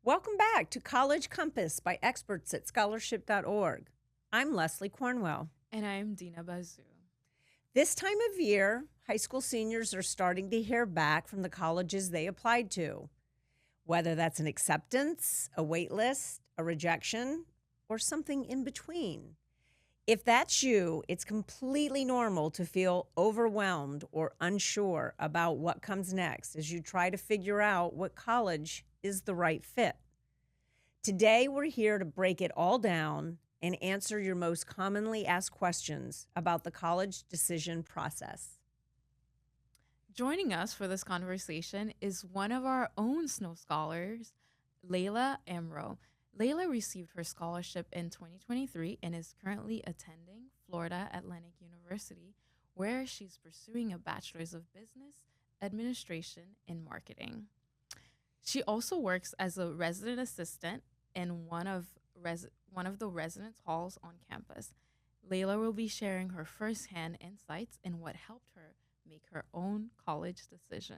Welcome back to College Compass by experts at scholarship.org. I'm Leslie Cornwell. And I'm Dina Bazoo. This time of year, high school seniors are starting to hear back from the colleges they applied to, whether that's an acceptance, a wait list, a rejection, or something in between. If that's you, it's completely normal to feel overwhelmed or unsure about what comes next as you try to figure out what college is the right fit. Today, we're here to break it all down and answer your most commonly asked questions about the college decision process. Joining us for this conversation is one of our own Snow Scholars, Laila Amro. Laila received her scholarship in 2023 and is currently attending Florida Atlantic University, where she's pursuing a Bachelor's of Business Administration in Marketing. She also works as a resident assistant in one of the residence halls on campus. Layla will be sharing her firsthand insights in what helped her make her own college decision.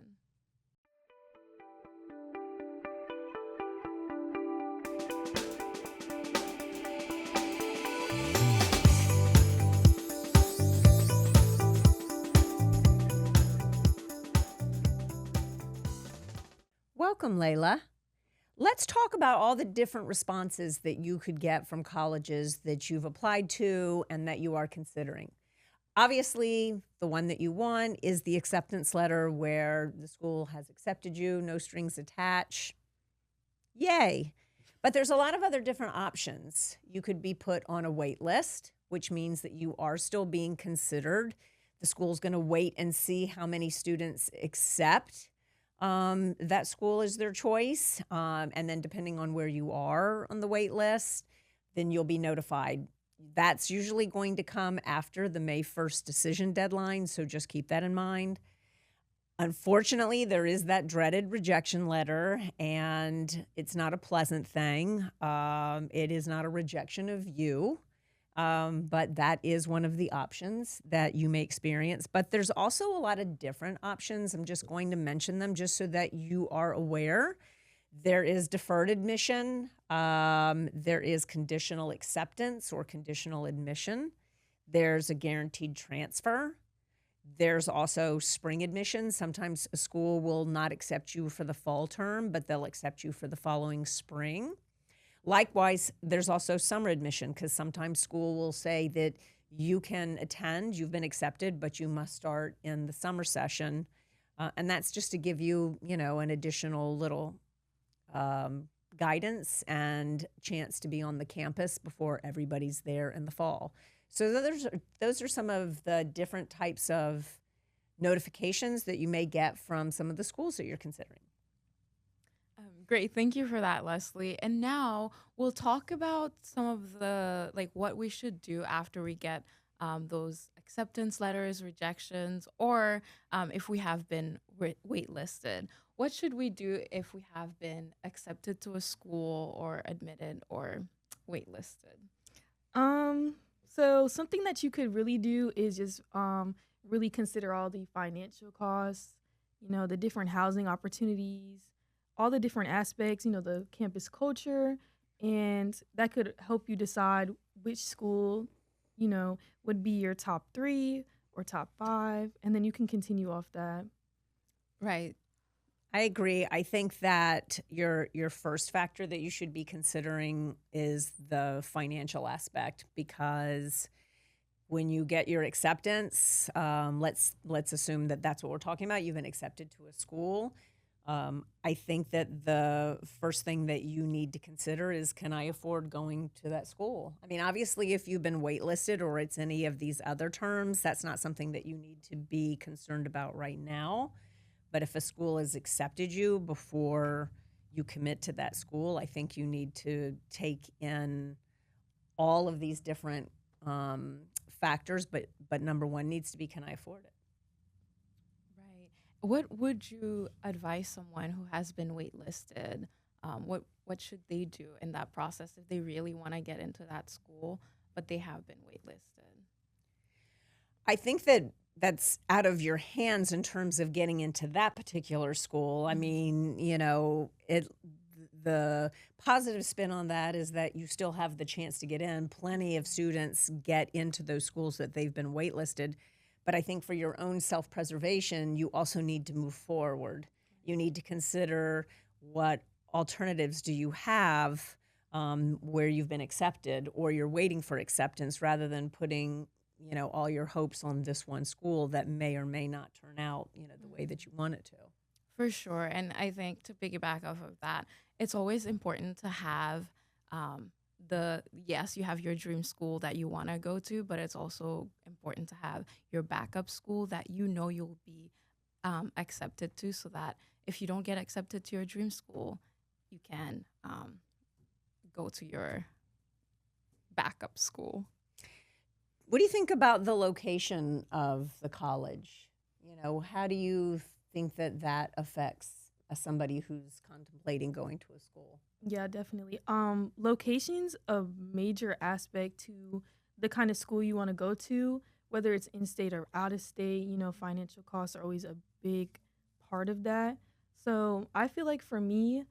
Welcome, Layla. Let's talk about all the different responses that you could get from colleges that you've applied to and that you are considering. Obviously, the one that you want is the acceptance letter where the school has accepted you, no strings attached. Yay. But there's a lot of other different options. You could be put on a wait list, which means that you are still being considered. The school's going to wait and see how many students accept. That school is their choice. And then depending on where you are on the wait list, then you'll be notified. That's usually going to come after the May 1st decision deadline, so just keep that in mind. Unfortunately, there is that dreaded rejection letter, and it's not a pleasant thing. It is not a rejection of you, but that is one of the options that you may experience. But there's also a lot of different options. I'm just going to mention them just so that you are aware. There is deferred admission. There is conditional acceptance or conditional admission. There's a guaranteed transfer. There's also spring admission. Sometimes a school will not accept you for the fall term, but they'll accept you for the following spring. Likewise, there's also summer admission because sometimes school will say that you can attend, you've been accepted, but you must start in the summer session. And that's just to give you, an additional little guidance and chance to be on the campus before everybody's there in the fall. So those are some of the different types of notifications that you may get from some of the schools that you're considering. Great, thank you for that, Leslie. And now we'll talk about some of the what we should do after we get those acceptance letters, rejections, or if we have been waitlisted. What should we do if we have been accepted to a school or admitted or waitlisted? So something that you could really do is just really consider all the financial costs, the different housing opportunities, all the different aspects, the campus culture, and that could help you decide which school, would be your top 3 or top 5, and then you can continue off that. Right. I agree. I think that your first factor that you should be considering is the financial aspect, because when you get your acceptance, let's assume that that's what we're talking about. You've been accepted to a school. I think that the first thing that you need to consider is, can I afford going to that school? I mean, obviously, if you've been waitlisted or it's any of these other terms, that's not something that you need to be concerned about right now. But if a school has accepted you before you commit to that school, I think you need to take in all of these different factors. But number one needs to be, can I afford it? Right. What would you advise someone who has been waitlisted? What should they do in that process if they really want to get into that school, but they have been waitlisted? I think that that's out of your hands in terms of getting into that particular school. I mean, the positive spin on that is that you still have the chance to get in. Plenty of students get into those schools that they've been waitlisted. But I think for your own self preservation, you also need to move forward. You need to consider what alternatives do you have where you've been accepted or you're waiting for acceptance rather than putting all your hopes on this one school that may or may not turn out the way that you want it to. For sure. And I think to piggyback off of that, it's always important to have yes, you have your dream school that you want to go to, but it's also important to have your backup school that you'll be accepted to, so that if you don't get accepted to your dream school, you can go to your backup school. What do you think about the location of the college? How do you think that affects somebody who's contemplating going to a school? Yeah, definitely. Location's a major aspect to the kind of school you want to go to, whether it's in state or out of state. Financial costs are always a big part of that. So I feel like for me,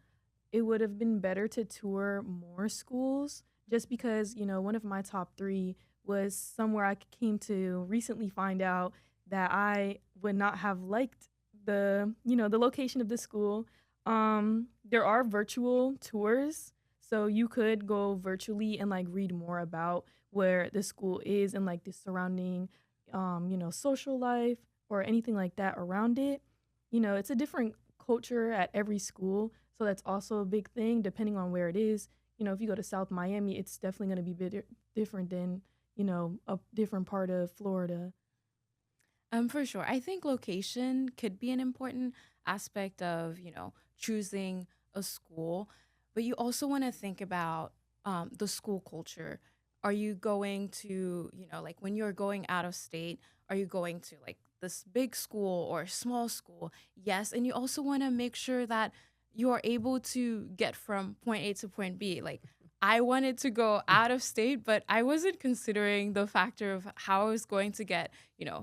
it would have been better to tour more schools, just because, one of my top three was somewhere I came to recently find out that I would not have liked the location of the school. There are virtual tours, so you could go virtually and like read more about where the school is and like the surrounding, social life or anything like that around it. It's a different culture at every school, so that's also a big thing depending on where it is. If you go to South Miami, it's definitely going to be different than a different part of Florida. For sure. I think location could be an important aspect of, choosing a school, but you also want to think about the school culture. Are you going to, like when you're going out of state, are you going to like this big school or small school? Yes. And you also want to make sure that you are able to get from point A to point B. Like, I wanted to go out of state, but I wasn't considering the factor of how I was going to get,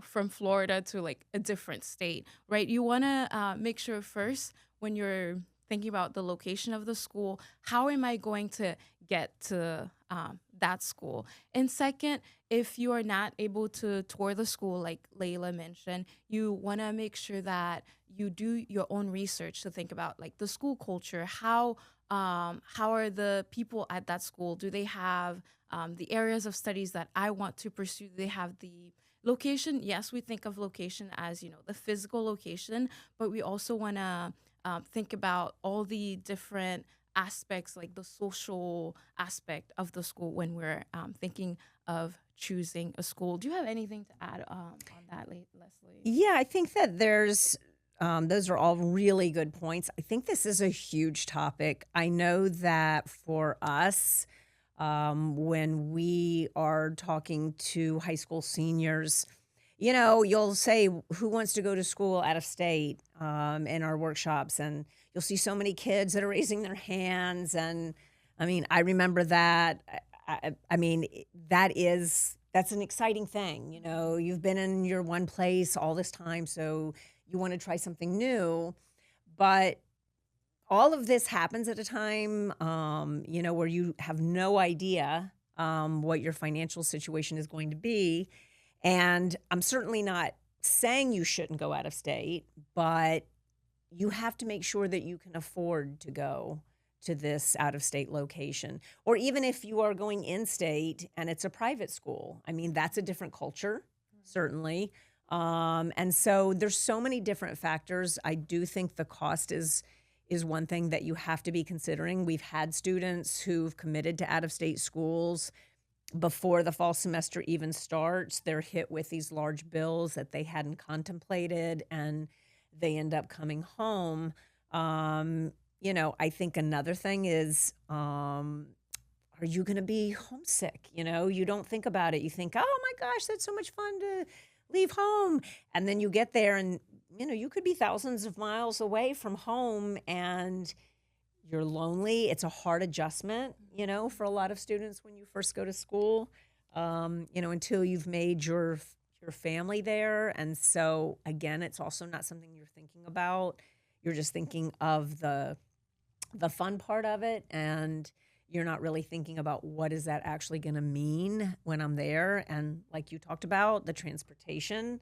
from Florida to like a different state, right? You want to make sure first, when you're thinking about the location of the school, how am I going to get to that school? And second, if you are not able to tour the school, like Layla mentioned, you want to make sure that you do your own research to think about like the school culture. How are the people at that school? Do they have the areas of studies that I want to pursue? Do they have the location? Yes, we think of location as, the physical location, but we also want to think about all the different aspects, like the social aspect of the school when we're thinking of choosing a school. Do you have anything to add on that, Leslie? Yeah, I think that those are all really good points. I think this is a huge topic. I know that for us, when we are talking to high school seniors, you'll say, who wants to go to school out of state in our workshops? And you'll see so many kids that are raising their hands. And I mean, I remember that. I mean, that's an exciting thing. You've been in your one place all this time, so you want to try something new. But all of this happens at a time, where you have no idea what your financial situation is going to be. And I'm certainly not saying you shouldn't go out of state, but you have to make sure that you can afford to go to this out of state location. Or even if you are going in state and it's a private school, I mean, that's a different culture, certainly. And so there's so many different factors. I do think the cost is one thing that you have to be considering. We've had students who've committed to out of state schools before the fall semester even starts. They're hit with these large bills that they hadn't contemplated, and they end up coming home. I think another thing is, are you going to be homesick? You don't think about it. You think, oh my gosh, that's so much fun to leave home. And then you get there and, you could be thousands of miles away from home and you're lonely. It's a hard adjustment, for a lot of students when you first go to school, until you've made your family there. And so again, it's also not something you're thinking about. You're just thinking of the the fun part of it, and you're not really thinking about what is that actually going to mean when I'm there. And like you talked about, the transportation.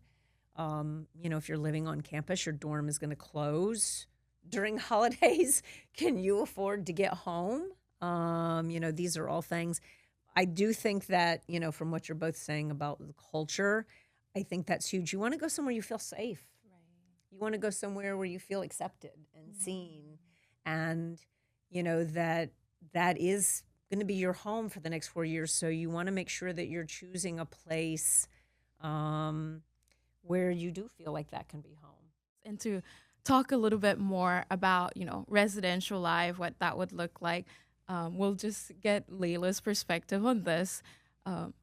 If you're living on campus, your dorm is going to close during holidays. Can you afford to get home? These are all things. I do think that, from what you're both saying about the culture, I think that's huge. You want to go somewhere you feel safe. Right. You want to go somewhere where you feel accepted and seen, and that is going to be your home for the next 4 years. So you want to make sure that you're choosing a place where you do feel like that can be home. And to talk a little bit more about, residential life, what that would look like, we'll just get Layla's perspective on this. Um,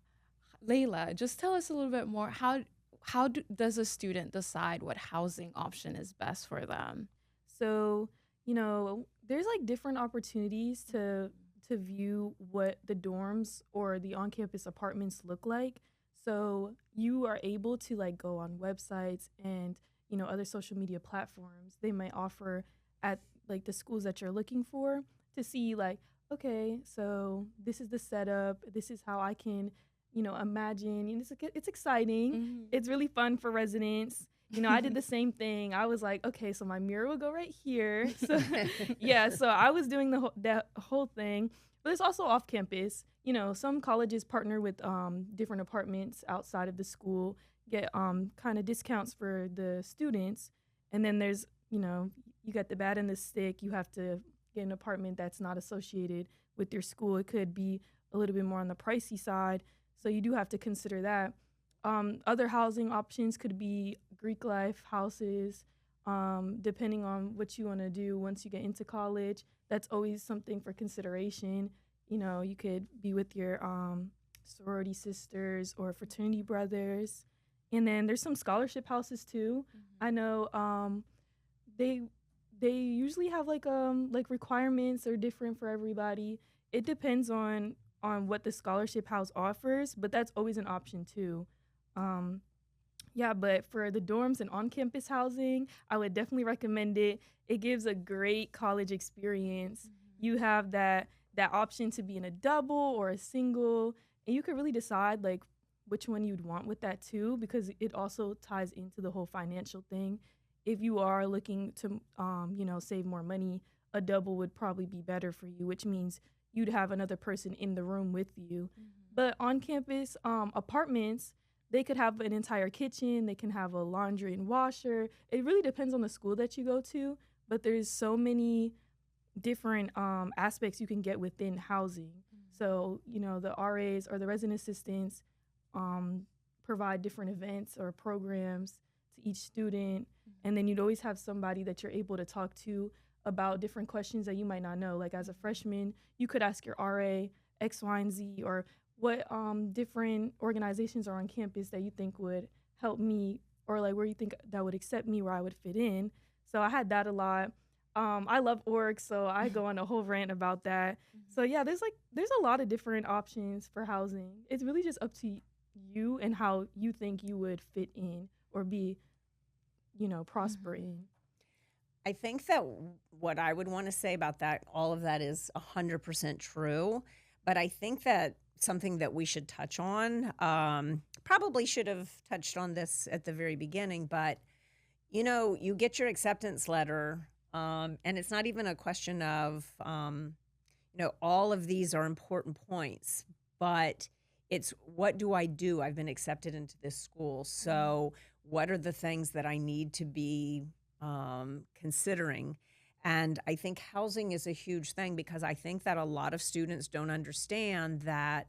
Layla, just tell us a little bit more. Does a student decide what housing option is best for them? So, there's like different opportunities to view what the dorms or the on-campus apartments look like. So, you are able to like go on websites and, other social media platforms. They might offer at like the schools that you're looking for to see like, okay, so this is the setup. This is how I can, imagine. It's exciting. Mm-hmm. It's really fun for residents. I did the same thing. I was like, okay, so my mirror will go right here. So yeah, so I was doing that whole thing. But it's also off campus. Some colleges partner with different apartments outside of the school, get kind of discounts for the students. And then there's, you got the bad and the stick. You have to get an apartment that's not associated with your school. It could be a little bit more on the pricey side. So you do have to consider that. Other housing options could be Greek life houses, depending on what you want to do once you get into college. That's always something for consideration. You could be with your sorority sisters or fraternity brothers. And then there's some scholarship houses too. Mm-hmm. I know they usually have like requirements are different for everybody. It depends on what the scholarship house offers, but that's always an option too. Um, yeah, but for the dorms and on-campus housing, I would definitely recommend it. It gives a great college experience. Mm-hmm. You have that option to be in a double or a single, and you could really decide like which one you'd want with that too, because it also ties into the whole financial thing. If you are looking to save more money, a double would probably be better for you, which means you'd have another person in the room with you. Mm-hmm. But on-campus apartments, they could have an entire kitchen. They can have a laundry and washer. It really depends on the school that you go to, but there's so many different aspects you can get within housing. Mm-hmm. So, the RAs or the resident assistants provide different events or programs to each student. Mm-hmm. And then you'd always have somebody that you're able to talk to about different questions that you might not know. Like as a freshman, you could ask your RA X, Y, and Z, or what different organizations are on campus that you think would help me, or like where you think that would accept me, where I would fit in. So I had that a lot. I love org, so I go on a whole rant about that. Mm-hmm. So yeah, there's a lot of different options for housing. It's really just up to you and how you think you would fit in or be, prosper Mm-hmm. in. I think that what I would want to say about that, all of that is 100% true. But I think that something that we should touch on, probably should have touched on this at the very beginning, but you get your acceptance letter, and it's not even a question of, all of these are important points, but it's what do I do? I've been accepted into this school. So what are the things that I need to be considering? And I think housing is a huge thing, because I think that a lot of students don't understand that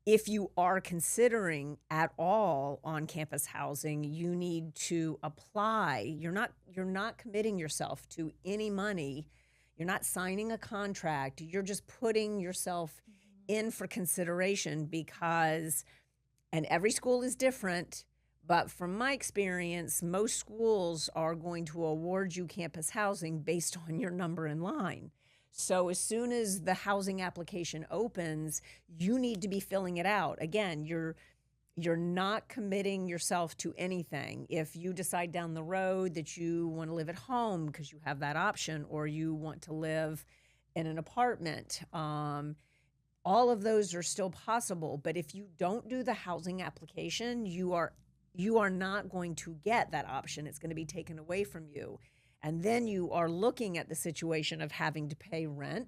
if you are considering at all on-campus housing, you need to apply. You're not committing yourself to any money. You're not signing a contract. You're just putting yourself in for consideration, because, and every school is different, but from my experience, most schools are going to award you campus housing based on your number in line. So as soon as the housing application opens, you need to be filling it out. Again, you're not committing yourself to anything. If you decide down the road that you want to live at home because you have that option, or you want to live in an apartment. All of those are still possible, but if you don't do the housing application, you are not going to get that option. It's going to be taken away from you. And then you are looking at the situation of having to pay rent,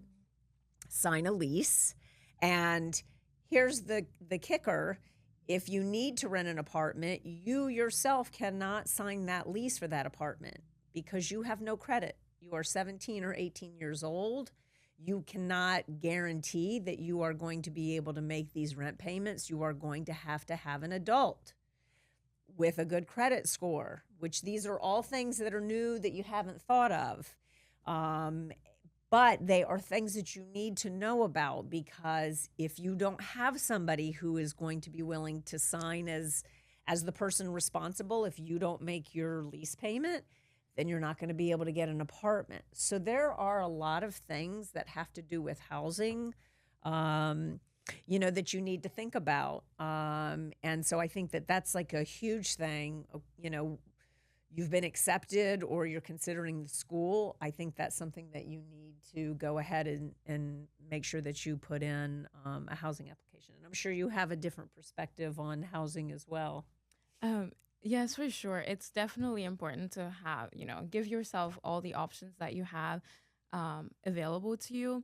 sign a lease, and here's the kicker. If you need to rent an apartment, you yourself cannot sign that lease for that apartment because you have no credit. You are 17 or 18 years old. You cannot guarantee that you are going to be able to make these rent payments. You are going to have an adult with a good credit score, which these are all things that are new that you haven't thought of. But they are things that you need to know about, because if you don't have somebody who is going to be willing to sign as the person responsible, if you don't make your lease payment, then you're not going to be able to get an apartment. So there are a lot of things that have to do with housing, that you need to think about. And so I think that that's like a huge thing. You've been accepted or you're considering the school. I think that's something that you need to go ahead and make sure that you put in a housing application. And I'm sure you have a different perspective on housing as well. Yes, for sure. It's definitely important to have, give yourself all the options that you have available to you.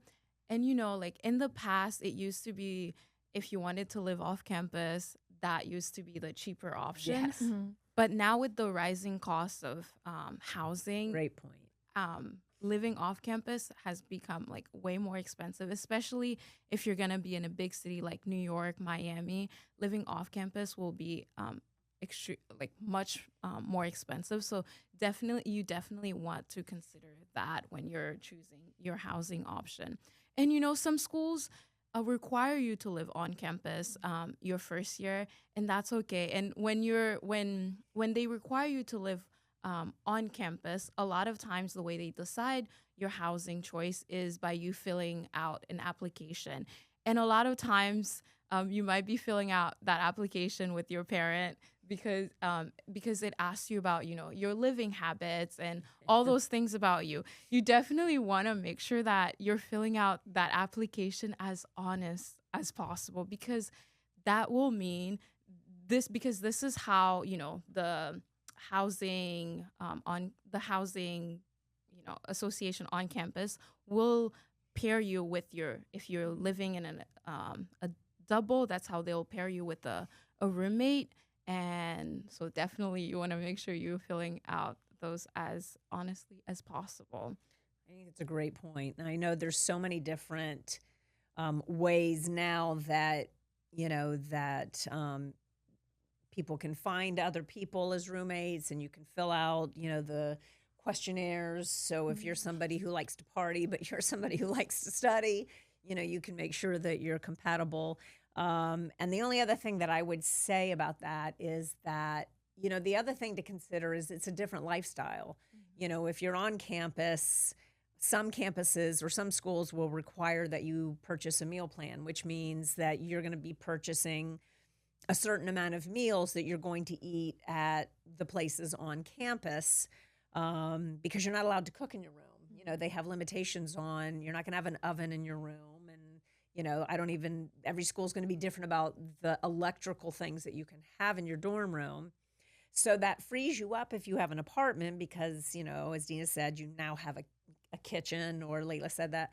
And, like in the past, it used to be if you wanted to live off campus, that used to be the cheaper option. Yes. But now with the rising costs of housing, Great point. living off campus has become like way more expensive, especially if you're going to be in a big city like New York, Miami. Living off campus will be much more expensive. So you definitely want to consider that when you're choosing your housing option. And some schools require you to live on campus your first year, and that's okay. And when they require you to live on campus, a lot of times the way they decide your housing choice is by you filling out an application. And a lot of times you might be filling out that application with your parent because it asks you about your living habits and all those things about you. You definitely want to make sure that you're filling out that application as honest as possible, because that will mean because this is how the housing association on campus will pair you with if you're living in a double, that's how they'll pair you with a roommate. And so definitely you want to make sure you're filling out those as honestly as possible. I think it's a great point. And I know there's so many different ways now that, people can find other people as roommates, and you can fill out, the questionnaires. So if you're somebody who likes to party, but you're somebody who likes to study, you can make sure that you're compatible. And the only other thing that I would say about that is that, the other thing to consider is it's a different lifestyle. If you're on campus, some campuses or some schools will require that you purchase a meal plan, which means that you're going to be purchasing a certain amount of meals that you're going to eat at the places on campus, because you're not allowed to cook in your room. They have limitations on, you're not going to have an oven in your room. Every school is going to be different about the electrical things that you can have in your dorm room. So that frees you up if you have an apartment because, as Dina said, you now have a kitchen, or Layla said that.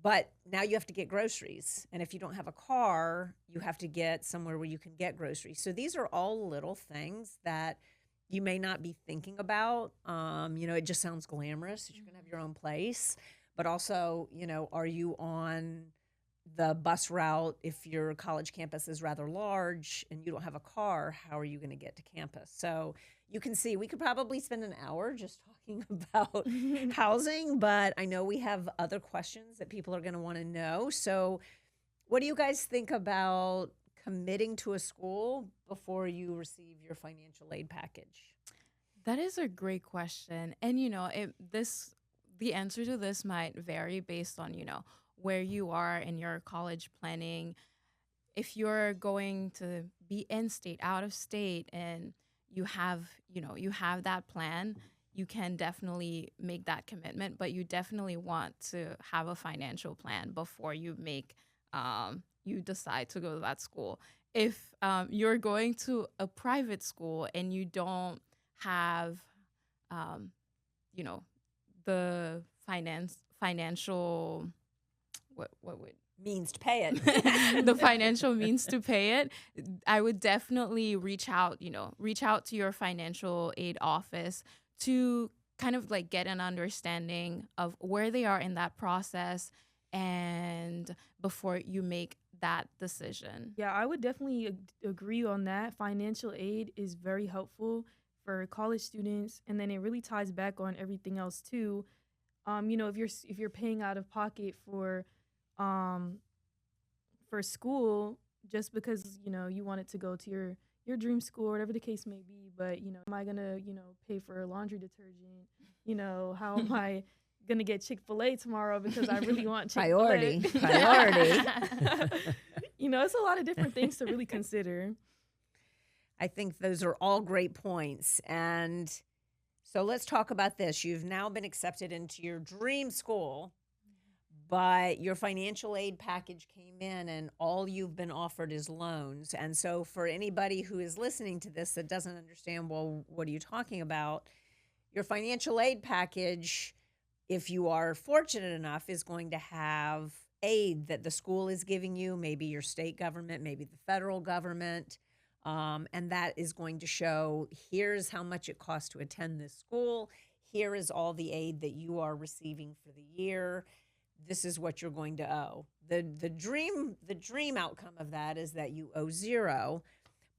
But now you have to get groceries. And if you don't have a car, you have to get somewhere where you can get groceries. So these are all little things that you may not be thinking about. It just sounds glamorous that you're going to have your own place. But also, are you on the bus route? If your college campus is rather large and you don't have a car, how are you going to get to campus? So you can see we could probably spend an hour just talking about housing, but I know we have other questions that people are going to want to know. So what do you guys think about committing to a school before you receive your financial aid package? That is a great question. And, the answer to this might vary based on, where you are in your college planning. If you're going to be in state, out of state, and you have that plan, you can definitely make that commitment, but you definitely want to have a financial plan before you decide to go to that school. If you're going to a private school and you don't have, um, you know, the financial, what would Means to pay it. the financial means to pay it, I would definitely reach out to your financial aid office to kind of like get an understanding of where they are in that process and before you make that decision. Yeah, I would definitely agree on that. Financial aid is very helpful for college students, and then it really ties back on everything else too. If you're paying out of pocket um for school just because you want it to go to your dream school or whatever the case may be, but am I gonna pay for laundry detergent? How am I gonna get Chick-fil-A tomorrow because I really want Chick-fil-A? Priority. It's a lot of different things to really consider. I think those are all great points. And so let's talk about this. You've now been accepted into your dream school, but your financial aid package came in and all you've been offered is loans. And so for anybody who is listening to this that doesn't understand, well, what are you talking about? Your financial aid package, if you are fortunate enough, is going to have aid that the school is giving you, maybe your state government, maybe the federal government. And that is going to show, here's how much it costs to attend this school. Here is all the aid that you are receiving for the year. This is what you're going to owe. The dream outcome of that is that you owe zero.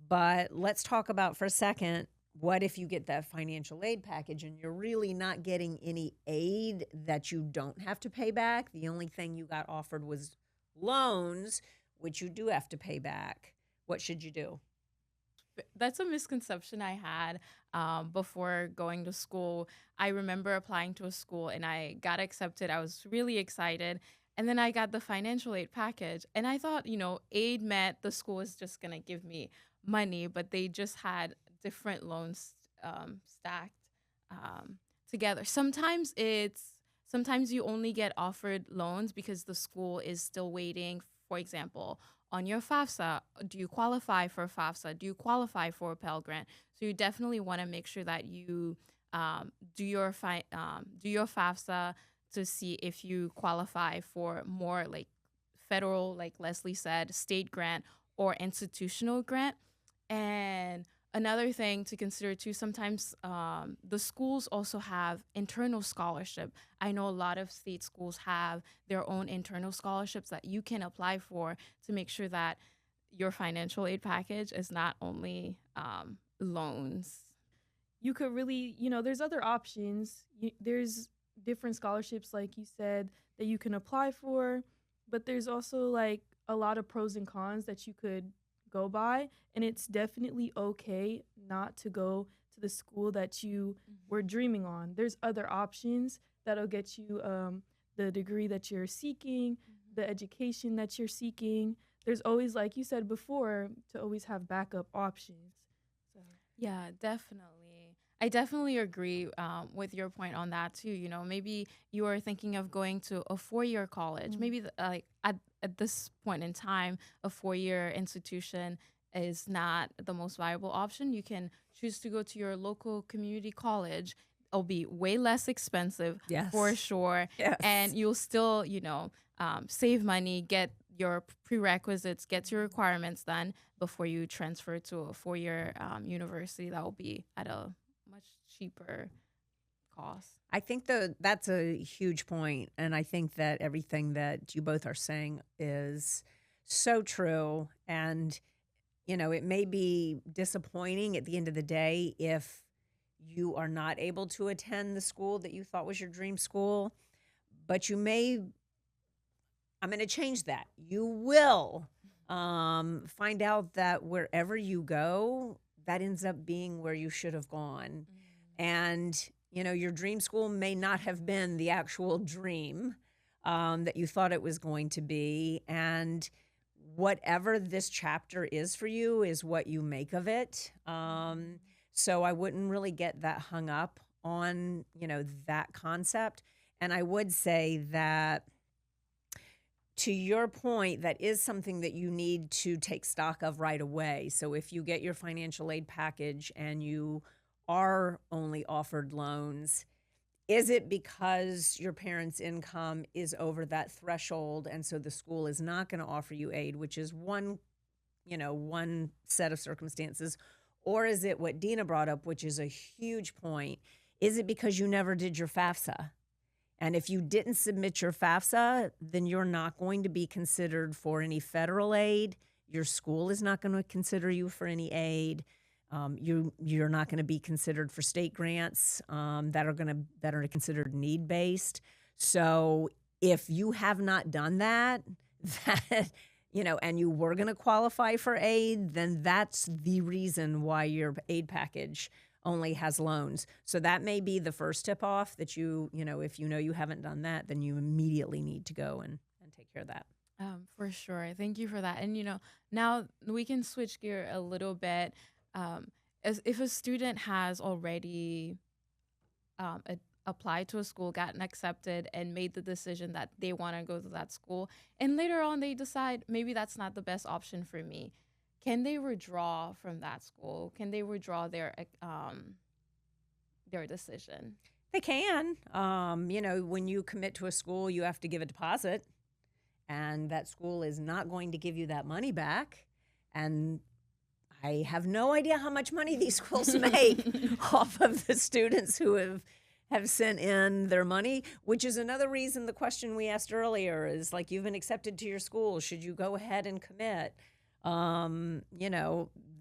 But let's talk about for a second, what if you get that financial aid package and you're really not getting any aid that you don't have to pay back? The only thing you got offered was loans, which you do have to pay back. What should you do? That's a misconception I had before going to school. I remember applying to a school and I got accepted. I was really excited. And then I got the financial aid package. And I thought, aid meant the school is just going to give me money, but they just had different loans stacked together. Sometimes you only get offered loans because the school is still waiting, for example, on your FAFSA. Do you qualify for FAFSA? Do you qualify for a Pell Grant? So you definitely want to make sure that you do your FAFSA to see if you qualify for more like federal, like Leslie said, state grant or institutional grant. And another thing to consider too, sometimes the schools also have internal scholarship. I know a lot of state schools have their own internal scholarships that you can apply for to make sure that your financial aid package is not only loans. You could really, there's other options. There's different scholarships, like you said, that you can apply for, but there's also like a lot of pros and cons that you could go by, and it's definitely okay not to go to the school that you were dreaming on. There's other options that'll get you the degree that you're seeking, the education that you're seeking. There's always, like you said before, to always have backup options. So. Yeah, definitely. I definitely agree with your point on that too. Maybe you are thinking of going to a 4-year college. Maybe at this point in time, a 4-year institution is not the most viable option. You can choose to go to your local community college. It'll be way less expensive, Yes. for sure. Yes. And you'll still, save money, get your prerequisites, get your requirements done before you transfer to a 4-year university that will be at a much cheaper cost. I think that's a huge point, and I think that everything that you both are saying is so true. And it may be disappointing at the end of the day if you are not able to attend the school that you thought was your dream school, but I'm going to change that. You will find out that wherever you go, that ends up being where you should have gone. And, your dream school may not have been the actual dream that you thought it was going to be. And whatever this chapter is for you is what you make of it. So I wouldn't really get that hung up on, that concept. And I would say that, to your point, that is something that you need to take stock of right away. So if you get your financial aid package and you are only offered loans, is it because your parents' income is over that threshold and so the school is not going to offer you aid, which is one set of circumstances? Or is it what Dina brought up, which is a huge point? Is it because you never did your FAFSA? And if you didn't submit your FAFSA, then you're not going to be considered for any federal aid. Your school is not going to consider you for any aid. You're not going to be considered for state grants that are considered need based. So if you have not done that, and you were going to qualify for aid, then that's the reason why your aid package only has loans. So that may be the first tip off that if you haven't done that, then you immediately need to go and take care of that. For sure. Thank you for that. And, now we can switch gear a little bit. As if a student has already applied to a school, gotten accepted, and made the decision that they want to go to that school, and later on they decide maybe that's not the best option for me, can they withdraw from that school? Can they withdraw their decision? They can. When you commit to a school, you have to give a deposit, and that school is not going to give you that money back. And I have no idea how much money these schools make off of the students who have sent in their money, which is another reason the question we asked earlier is like, you've been accepted to your school. Should you go ahead and commit?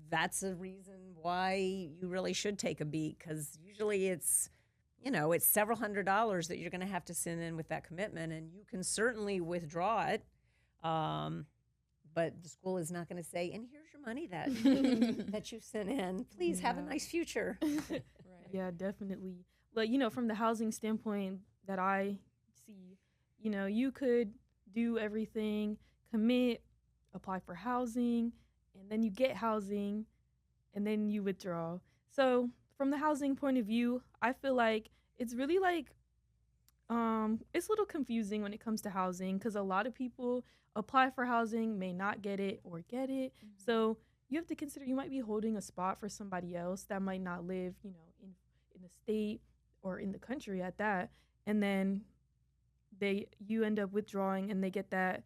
That's a reason why you really should take a beat, because usually it's several $100s that you're going to have to send in with that commitment, and you can certainly withdraw it. But the school is not going to say, and here's your money that you sent in. Please have a nice future. Right. Yeah, definitely. But, from the housing standpoint that I see, you could do everything, commit, apply for housing, and then you get housing, and then you withdraw. So from the housing point of view, I feel like it's really it's a little confusing when it comes to housing, because a lot of people apply for housing, may not get it or get it. Mm-hmm. So you have to consider you might be holding a spot for somebody else that might not live, in the state or in the country at that. And then you end up withdrawing, and they get that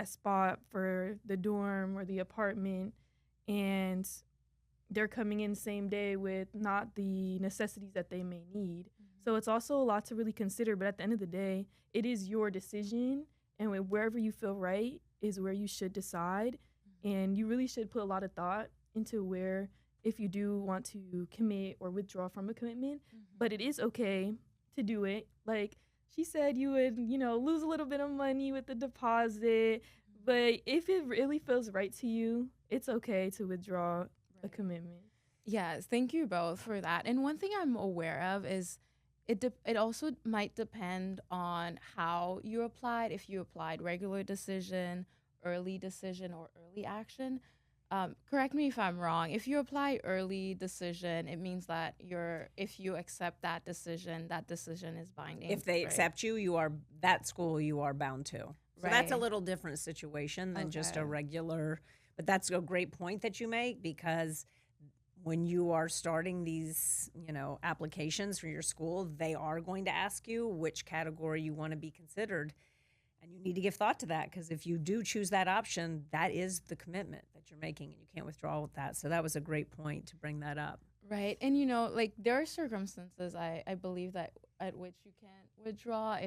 spot for the dorm or the apartment, and they're coming in same day with not the necessities that they may need. Mm-hmm. So it's also a lot to really consider, but at the end of the day, it is your decision, and wherever you feel right is where you should decide. Mm-hmm. And you really should put a lot of thought into where, if you do want to commit or withdraw from a commitment. Mm-hmm. But it is okay to do it. Like she said, you would, lose a little bit of money with the deposit, but if it really feels right to you, it's okay to withdraw a commitment. Yes, thank you both for that. And one thing I'm aware of is it also might depend on how you applied. If you applied regular decision, early decision, or early action. Correct me if I'm wrong. If you apply early decision, it means that if you accept that decision is binding. If they accept you, you are bound to. So that's a little different situation than just a regular. But that's a great point that you make, because when you are starting these, applications for your school, they are going to ask you which category you want to be considered. And you need to give thought to that, because if you do choose that option, that is the commitment that you're making, and you can't withdraw with that. So that was a great point to bring that up. Right. And, there are circumstances, I believe, that at which you can't withdraw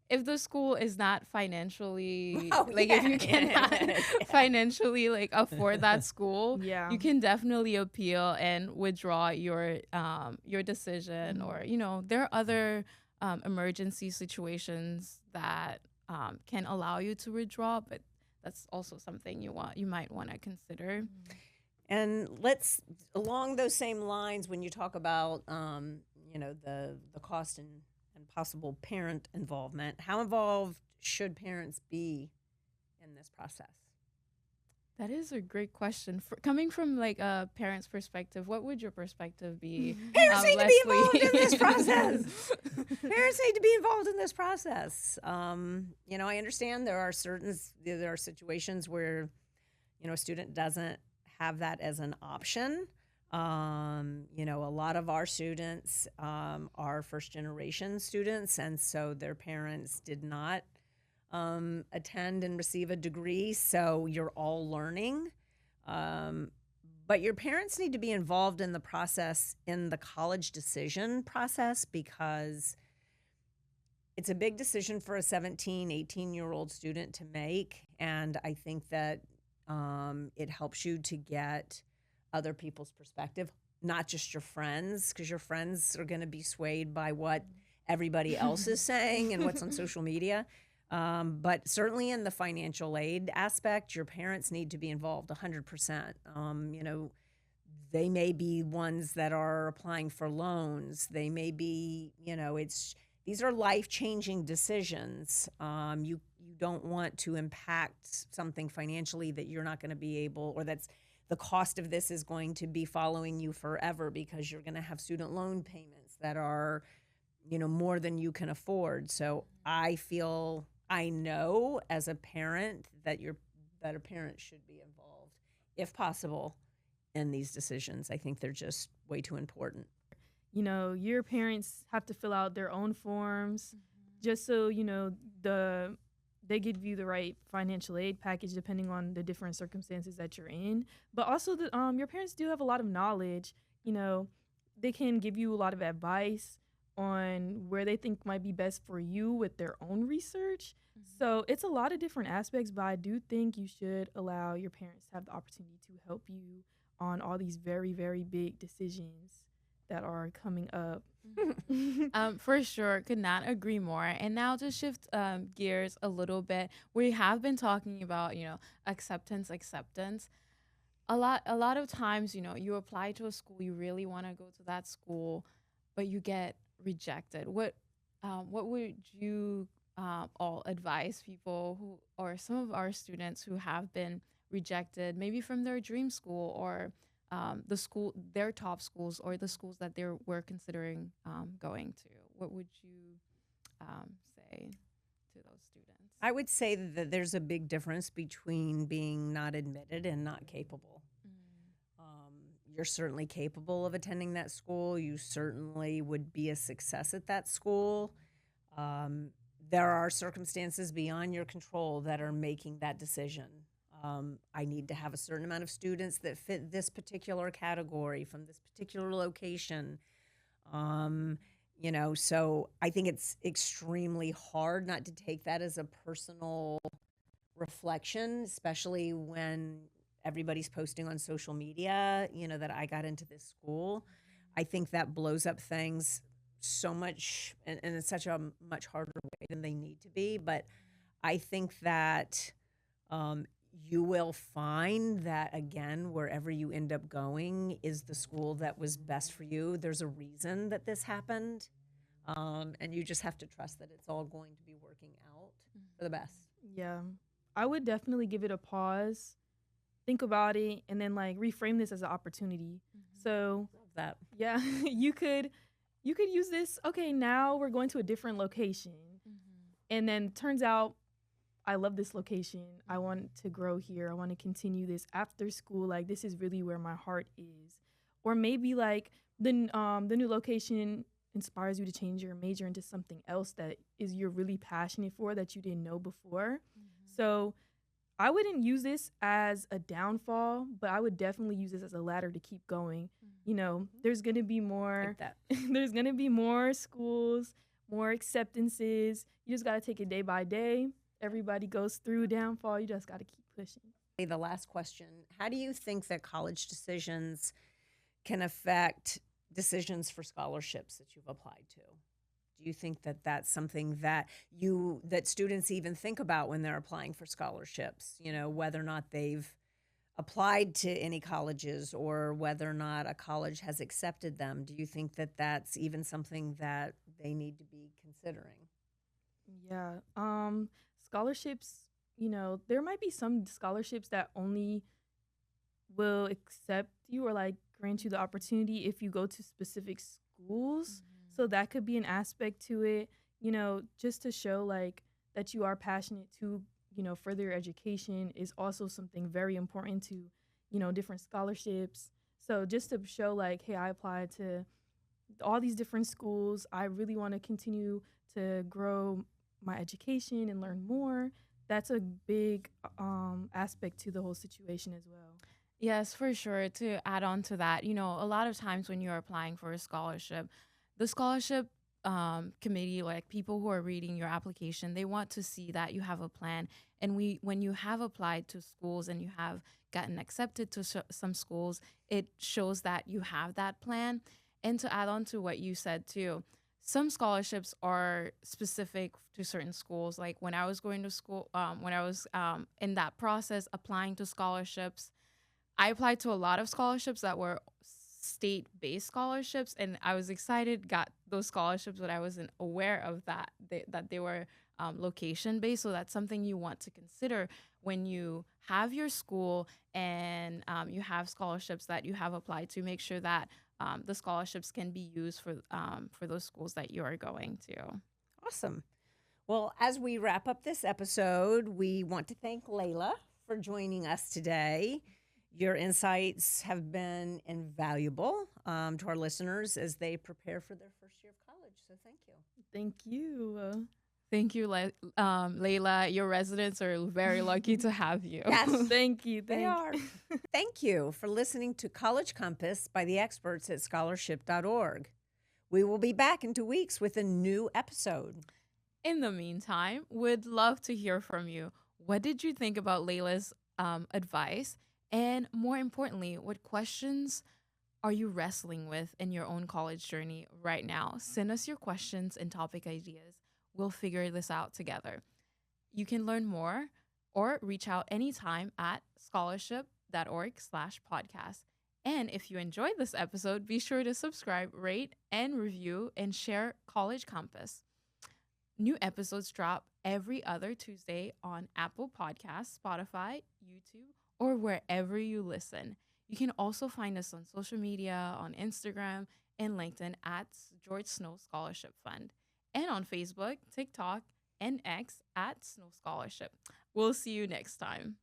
if the school is not financially, if you cannot financially, afford that school, you can definitely appeal and withdraw your decision. Mm-hmm. Or, there are other emergency situations that can allow you to withdraw, but that's also something you might want to consider. Mm-hmm. And along those same lines, when you talk about, the cost and possible parent involvement, how involved should parents be in this process? That is a great question. Coming from like a parent's perspective, what would your perspective be, Parents need to be involved in this Leslie? process. Parents need to be involved in this process. I understand there are situations where, a student doesn't have that as an option. A lot of our students are first generation students, and so their parents did not attend and receive a degree. So you're all learning. But your parents need to be involved in the process, in the college decision process, because it's a big decision for a 17, 18-year-old student to make. And I think that it helps you to get other people's perspective, not just your friends, because your friends are going to be swayed by what everybody else is saying and what's on social media. But certainly in the financial aid aspect, your parents need to be involved 100%. They may be ones that are applying for loans. They may be, these are life-changing decisions. You don't want to impact something financially that you're not going to be able, or that's the cost of this is going to be following you forever because you're going to have student loan payments that are, more than you can afford. So I know as a parent that a parent should be involved, if possible, in these decisions. I think they're just way too important. Your parents have to fill out their own forms just so, they give you the right financial aid package depending on the different circumstances that you're in. But also, your parents do have a lot of knowledge. They can give you a lot of advice on where they think might be best for you with their own research. So it's a lot of different aspects, but I do think you should allow your parents to have the opportunity to help you on all these very, very big decisions that are coming up. For sure, could not agree more. And now to shift gears a little bit, we have been talking about, acceptance. A lot of times, you apply to a school, you really want to go to that school, but you get rejected. What would you all advise people who, or some of our students who have been rejected, maybe from their dream school or their top schools or the schools that they were considering going to? What would you say to those students? I would say that there's a big difference between being not admitted and not capable. You're certainly capable of attending that school. You certainly would be a success at that school. There are circumstances beyond your control that are making that decision. I need to have a certain amount of students that fit this particular category from this particular location. So I think it's extremely hard not to take that as a personal reflection, especially when everybody's posting on social media, that I got into this school. I think that blows up things so much, and it's such a much harder way than they need to be. But I think that you will find that, again, wherever you end up going is the school that was best for you. There's a reason that this happened, and you just have to trust that it's all going to be working out for the best. Yeah, I would definitely give it a pause, think about it, and then reframe this as an opportunity. So Love that. yeah, you could use this. Okay, now we're going to a different location, and then turns out I love this location. I want to grow here. I want to continue this after school. This is really where my heart is. Or maybe the new location inspires you to change your major into something else that is you're really passionate for that you didn't know before. So I wouldn't use this as a downfall, but I would definitely use this as a ladder to keep going. There's going to be more. Like that. There's going to be more schools, more acceptances. You just got to take it day by day. Everybody goes through downfall. You just got to keep pushing. The last question, how do you think that college decisions can affect decisions for scholarships that you've applied to? Do you think that that's something that students even think about when they're applying for scholarships, whether or not they've applied to any colleges or whether or not a college has accepted them? Do you think that that's even something that they need to be considering? Yeah. Scholarships, there might be some scholarships that only will accept you or like grant you the opportunity if you go to specific schools. So that could be an aspect to it, just to show like that you are passionate to, further your education is also something very important to, different scholarships. So just to show like, hey, I applied to all these different schools. I really want to continue to grow my education and learn more. That's a big aspect to the whole situation as well. Yes, for sure. To add on to that, a lot of times when you're applying for a scholarship, the scholarship committee, like people who are reading your application, they want to see that you have a plan. And when you have applied to schools and you have gotten accepted to some schools, it shows that you have that plan. And to add on to what you said too, some scholarships are specific to certain schools. Like when I was going to school, when I was in that process applying to scholarships, I applied to a lot of scholarships that were state-based scholarships, and I was excited, got those scholarships, but I wasn't aware of that they were location-based. So that's something you want to consider when you have your school and you have scholarships that you have applied to. Make sure that the scholarships can be used for those schools that you are going to. Awesome. Well, as we wrap up this episode, we want to thank Laila for joining us today. Your insights have been invaluable to our listeners as they prepare for their first year of college. So thank you. Thank you. Thank you, Laila. Your residents are very lucky to have you. Yes, Thank you. they are. Thank you for listening to College Compass by the experts at scholarship.org. We will be back in 2 weeks with a new episode. In the meantime, we'd love to hear from you. What did you think about Laila's advice? And more importantly, what questions are you wrestling with in your own college journey right now? Send us your questions and topic ideas. We'll figure this out together. You can learn more or reach out anytime at scholarship.org/podcast. And if you enjoyed this episode, be sure to subscribe, rate, and review, and share College Compass. New episodes drop every other Tuesday on Apple Podcasts, Spotify, YouTube, or wherever you listen. You can also find us on social media, on Instagram and LinkedIn at George Snow Scholarship Fund, and on Facebook, TikTok, and X at Snow Scholarship. We'll see you next time.